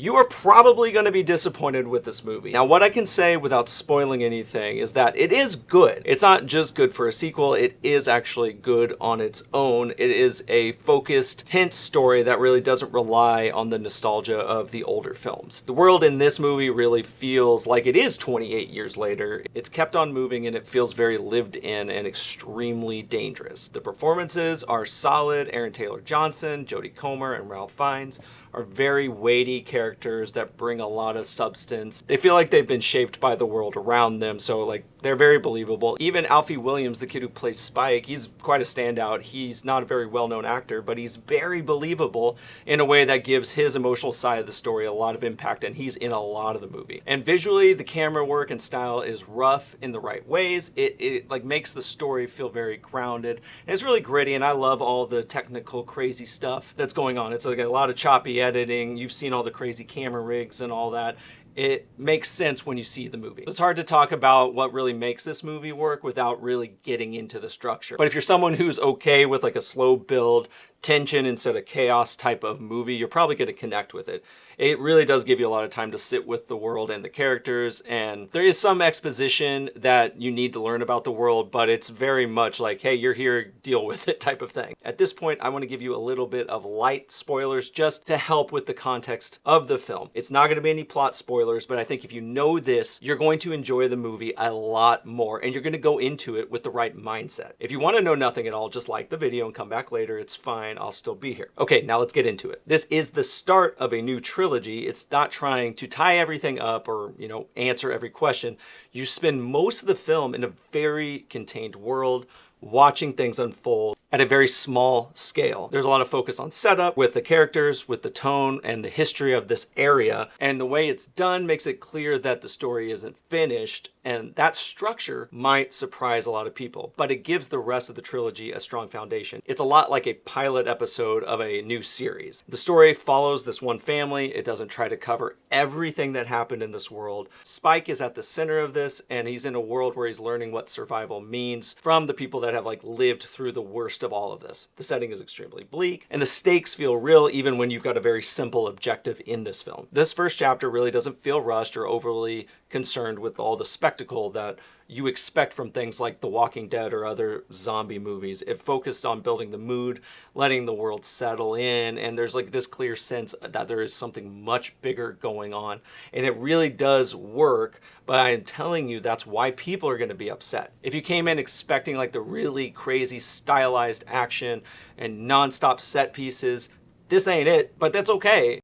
you are probably going to be disappointed with this movie. Now, what I can say without spoiling anything is that it is good. It's not just good for a sequel, it is actually good on its own. It is a focused, tense story that really doesn't rely on the nostalgia of the older films. The world in this movie really feels like it is 28 years later. It's kept on moving and it feels very lived in and extremely dangerous. The performances are solid. Aaron Taylor Johnson, Jodie Comer, and Ralph Fiennes are very weighty characters that bring a lot of substance. They feel like they've been shaped by the world around them, so like they're very believable. Even Alfie Williams, the kid who plays Spike, he's quite a standout. He's not a very well-known actor, but he's very believable in a way that gives his emotional side of the story a lot of impact, and he's in a lot of the movie. And visually, the camera work and style is rough in the right ways. It like makes the story feel very grounded. And it's really gritty, and I love all the technical crazy stuff that's going on. It's like a lot of choppy editing. You've seen all the crazy camera rigs and all that. It makes sense when you see the movie. It's hard to talk about what really makes this movie work without really getting into the structure. But if you're someone who's okay with like a slow build, tension instead of chaos type of movie, you're probably going to connect with it. It really does give you a lot of time to sit with the world and the characters, and there is some exposition that you need to learn about the world, but it's very much like, hey, you're here, deal with it type of thing. At this point, I want to give you a little bit of light spoilers just to help with the context of the film. It's not going to be any plot spoilers, but I think if you know this, you're going to enjoy the movie a lot more, and you're going to go into it with the right mindset. If you want to know nothing at all, just like the video and come back later, it's fine. I'll still be here. Okay, now let's get into it. This is the start of a new trilogy. It's not trying to tie everything up or, answer every question. You spend most of the film in a very contained world, watching things unfold at a very small scale. There's a lot of focus on setup with the characters, with the tone and the history of this area. And the way it's done makes it clear that the story isn't finished. And that structure might surprise a lot of people, but it gives the rest of the trilogy a strong foundation. It's a lot like a pilot episode of a new series. The story follows this one family. It doesn't try to cover everything that happened in this world. Spike is at the center of this, and he's in a world where he's learning what survival means from the people that have lived through the worst of all of this. The setting is extremely bleak, and the stakes feel real even when you've got a very simple objective in this film. This first chapter really doesn't feel rushed or overly concerned with all the spectacle that you expect from things like The Walking Dead or other zombie movies. It focused on building the mood, letting the world settle in, and there's this clear sense that there is something much bigger going on. And it really does work, but I am telling you that's why people are going to be upset. If you came in expecting the really crazy stylized action and non-stop set pieces, this ain't it, but that's okay.